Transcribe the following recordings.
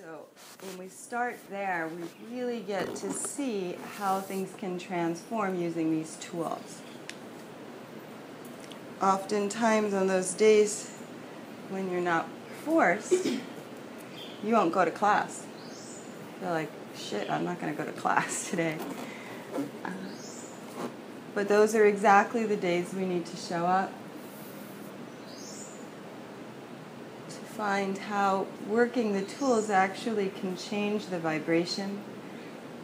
So when we start there, we really get to see how things can transform using these tools. Oftentimes on those days when you're not forced, you won't go to class. You're like, shit, I'm not going to go to class today. But those are exactly the days we need to show up to find how working the tools actually can change the vibration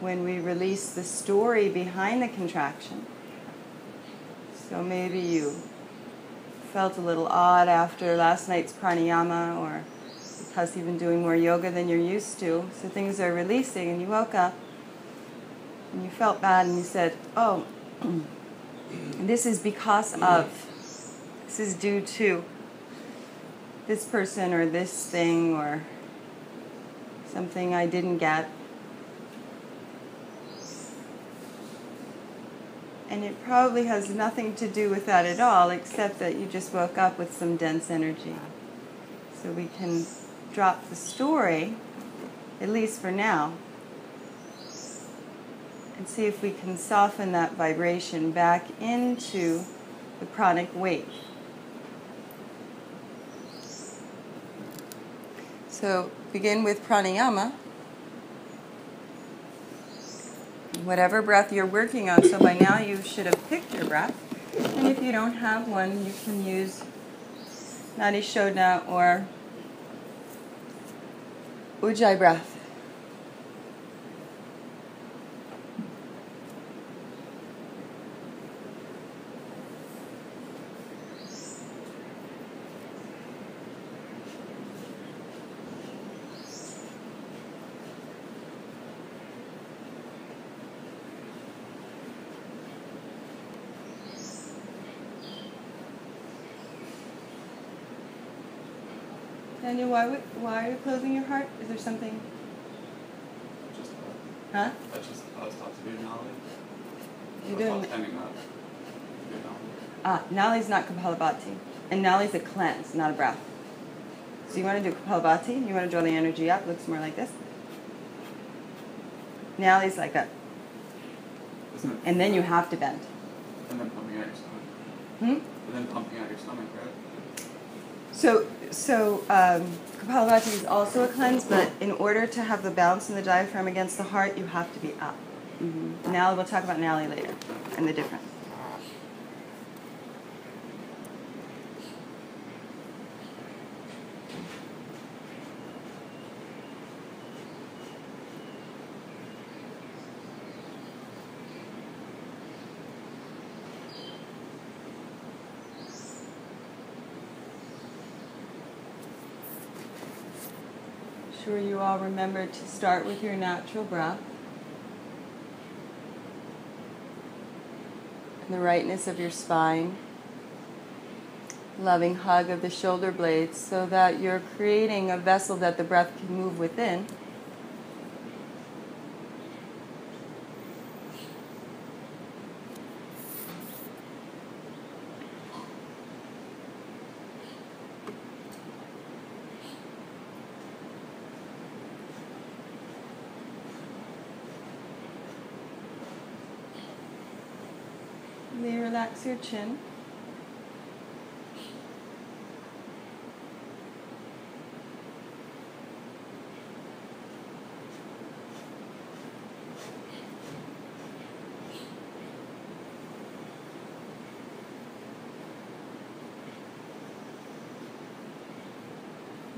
when we release the story behind the contraction. So maybe you felt a little odd after last night's pranayama, or because you've been doing more yoga than you're used to, so things are releasing, and you woke up and you felt bad and you said, oh, this is because of, this is due to this person or this thing or something I didn't get. And it probably has nothing to do with that at all, except that you just woke up with some dense energy. So we can drop the story, at least for now, and see if we can soften that vibration back into the pranic wave. So begin with pranayama. Whatever breath you're working on, so by now you should have picked your breath. And if you don't have one, you can use Nadi Shodhana or Ujjayi breath. Daniel, why are you closing your heart? Is there something? Just Huh? That's just I was taught to do Nali. You're doing standing up. Nali's not Kapalabhati. And Nali's a cleanse, not a breath. So you want to do Kapalabhati, you want to draw the energy up, looks more like this. Nali's like a, and then you have to bend. And then pumping out your stomach. And then pumping out your stomach, right? So Kapalabhati is also a cleanse, but in order to have the balance in the diaphragm against the heart, you have to be up. Now we'll talk about Nali later and the difference. Sure you all remember to start with your natural breath and the rightness of your spine, loving hug of the shoulder blades, so that you're creating a vessel that the breath can move within. May you relax your chin.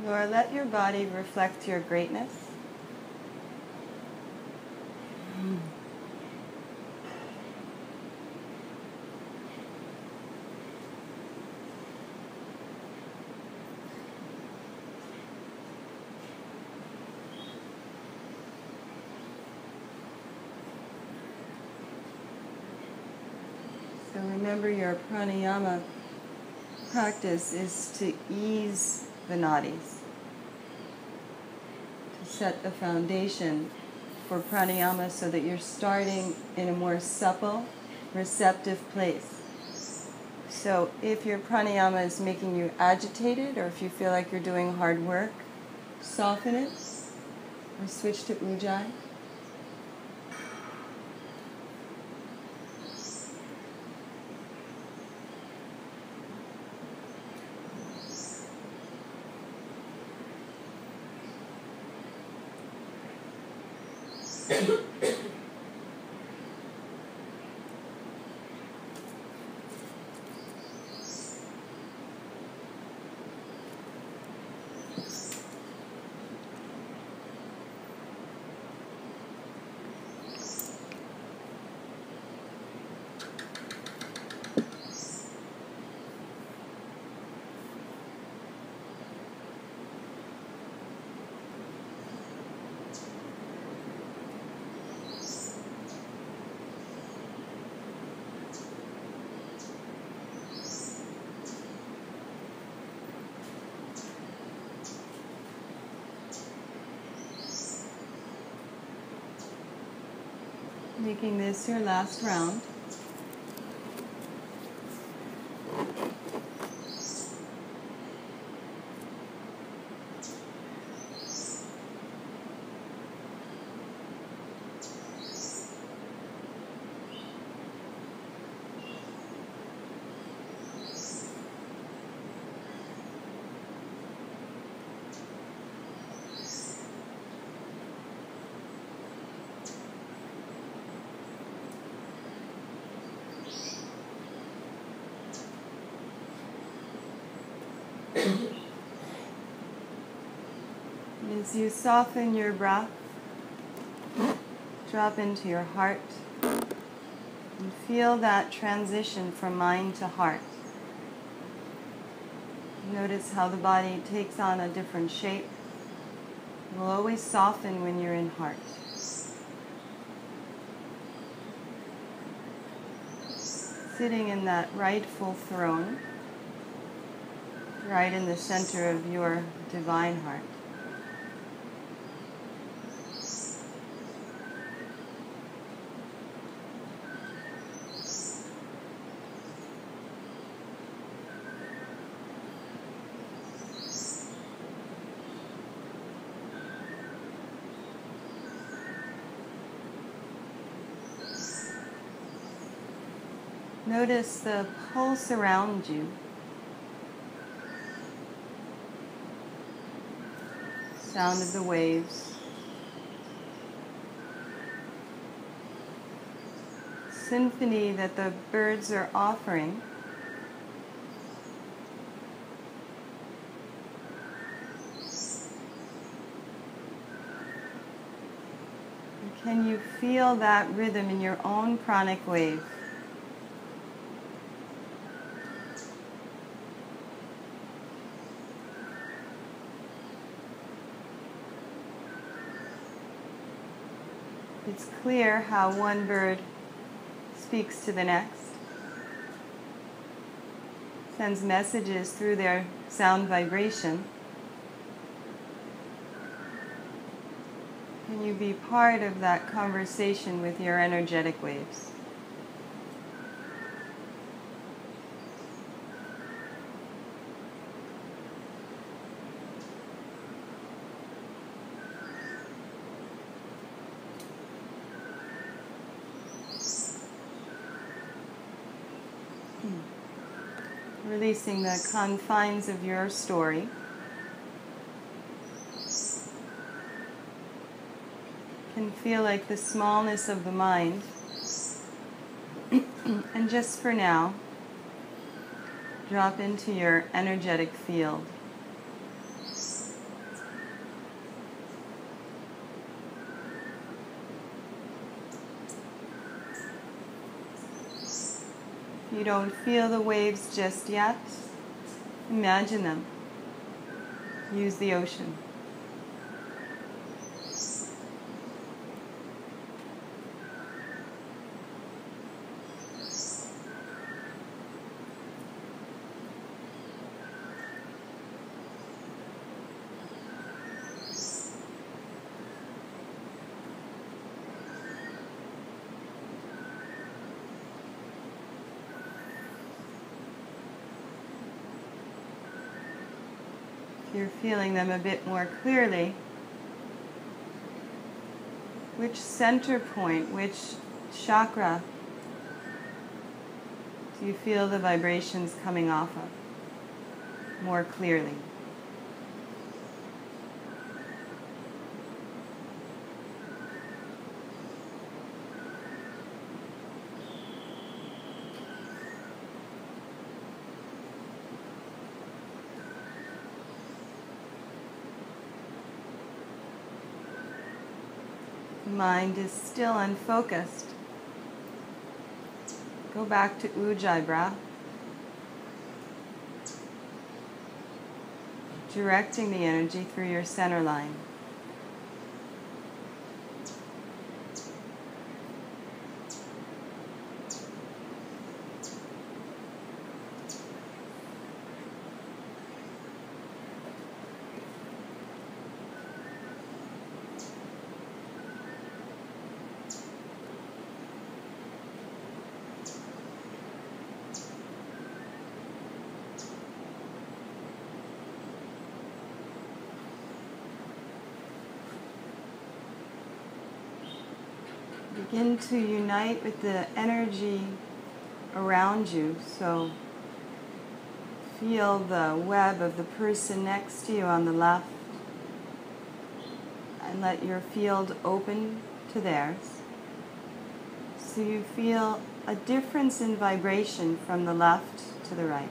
Or let your body reflect your greatness. So remember, your pranayama practice is to ease the nadis, to set the foundation for pranayama so that you're starting in a more supple, receptive place. So if your pranayama is making you agitated, or if you feel like you're doing hard work, soften it Or switch to Ujjayi. Making this your last round. As you soften your breath, drop into your heart and feel that transition from mind to heart. Notice how the body takes on a different shape. It will always soften when you're in heart. Sitting in that rightful throne, right in the center of your divine heart. Notice the pulse around you. Sound of the waves. Symphony that the birds are offering. And can you feel that rhythm in your own pranic wave? It's clear how one bird speaks to the next, sends messages through their sound vibration. Can you be part of that conversation with your energetic waves? Releasing the confines of your story. Can feel like the smallness of the mind. And just for now, drop into your energetic field. If you don't feel the waves just yet, imagine them. Use the ocean. You're feeling them a bit more clearly. Which center point, which chakra do you feel the vibrations coming off of more clearly? Mind is still unfocused. Go back to Ujjayi breath, directing the energy through your center line. Begin to unite with the energy around you. So feel the web of the person next to you on the left and let your field open to theirs. So you feel a difference in vibration from the left to the right.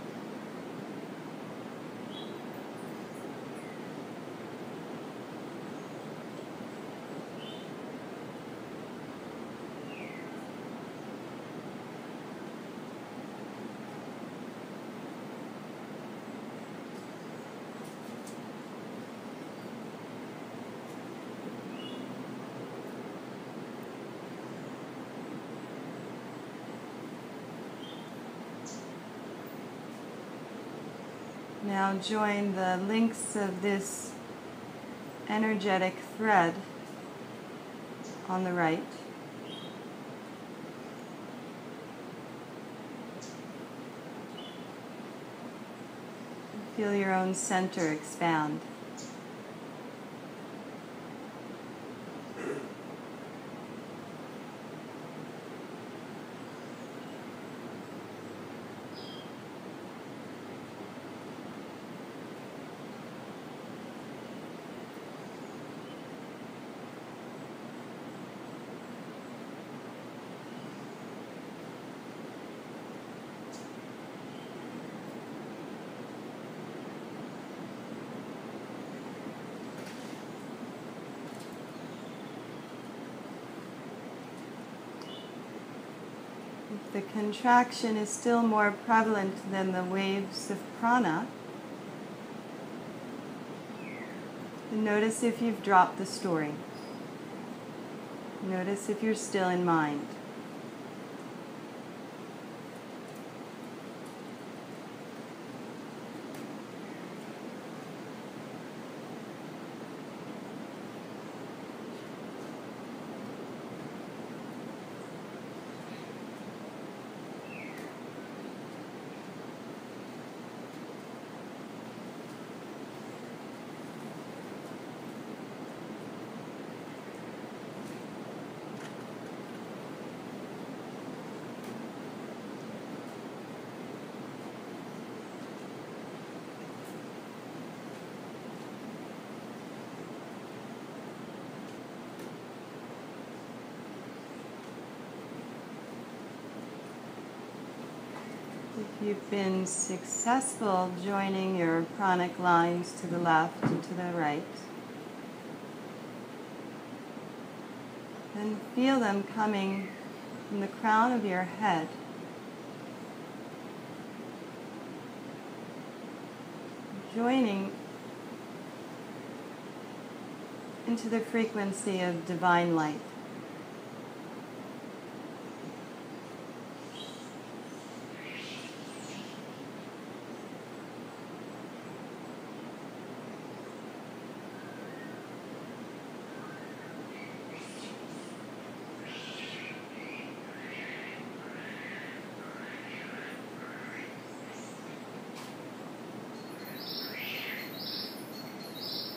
Now join the links of this energetic thread on the right. Feel your own center expand. The contraction is still more prevalent than the waves of prana. And notice if you've dropped the story. Notice if you're still in mind. If you've been successful joining your pranic lines to the left and to the right, then feel them coming from the crown of your head joining into the frequency of divine light.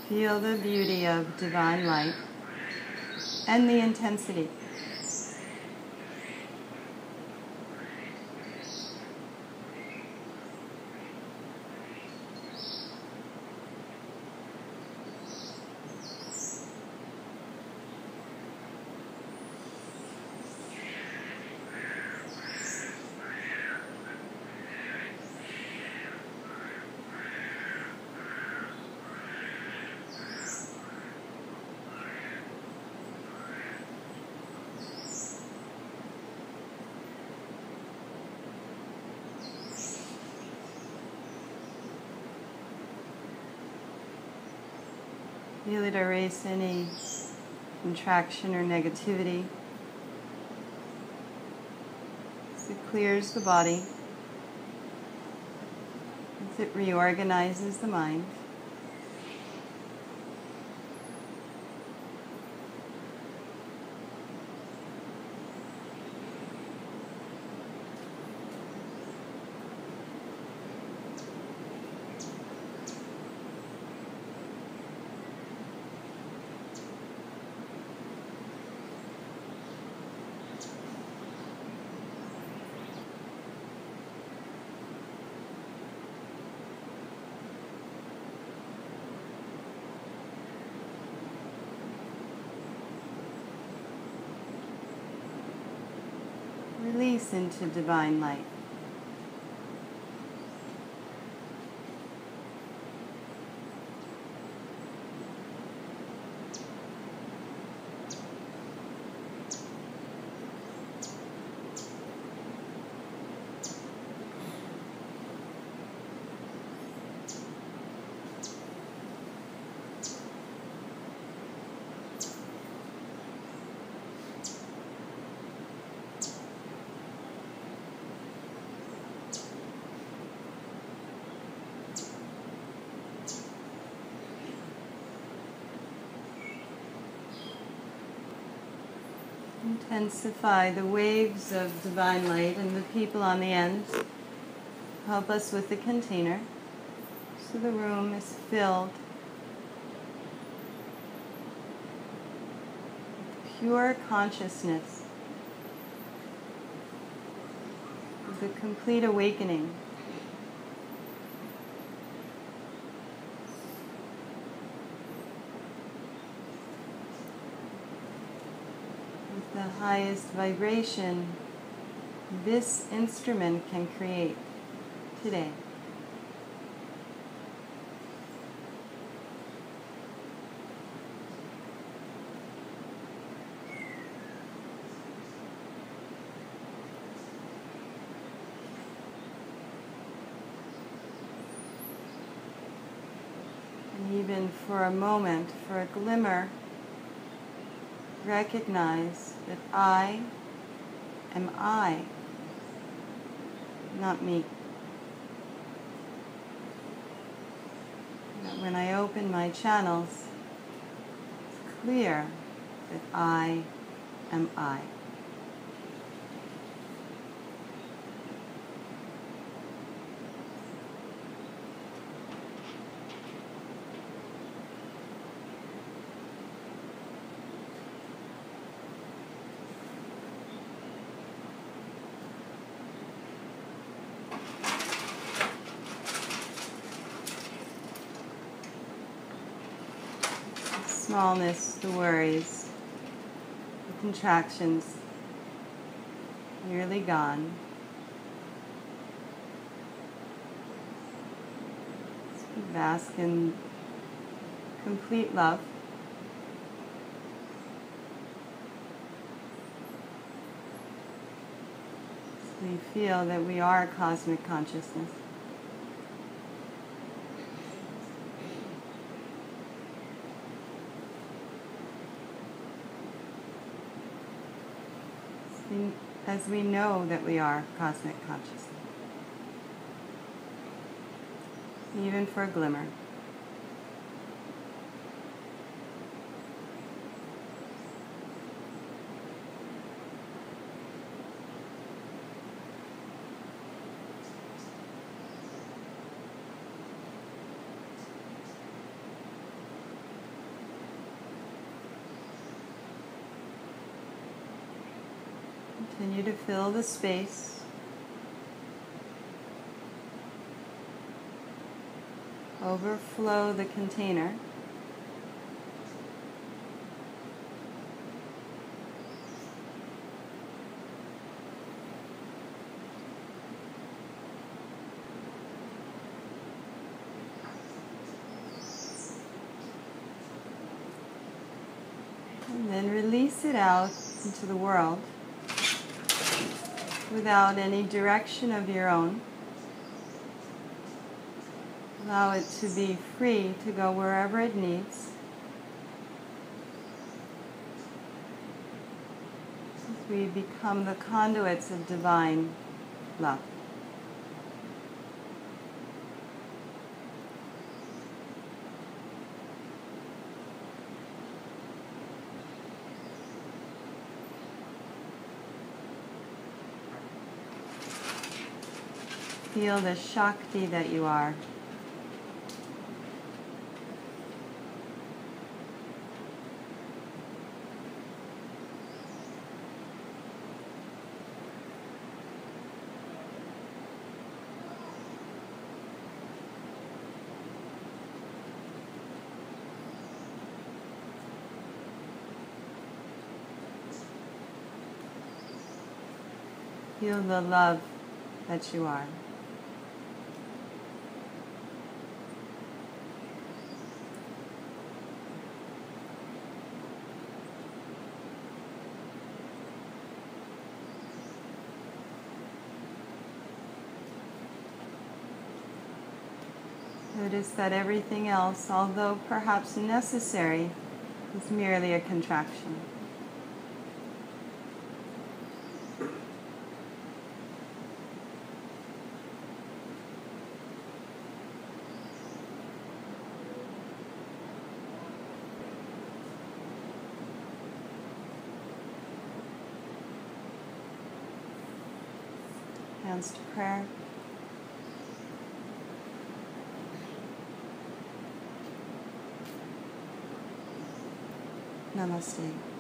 Feel the beauty of divine light and the intensity. Feel it erase any contraction or negativity as it clears the body, as it reorganizes the mind. Release into divine light. Intensify the waves of divine light and the people on the end. Help us with the container so the room is filled with pure consciousness, with a complete awakening. The highest vibration this instrument can create today. And even for a moment, for a glimmer, recognize that I am I, not me. That when I open my channels, it's clear that I am I. Smallness, the worries, the contractions, nearly gone. Bask in complete love. So we feel that we are cosmic consciousness. As we know that we are cosmic consciousness, even for a glimmer. Continue to fill the space. Overflow the container. And then release it out into the world without any direction of your own. Allow it to be free to go wherever it needs. As we become the conduits of divine love. Feel the Shakti that you are. Feel the love that you are. Notice that everything else, although perhaps necessary, is merely a contraction. Hands to prayer. Namaste.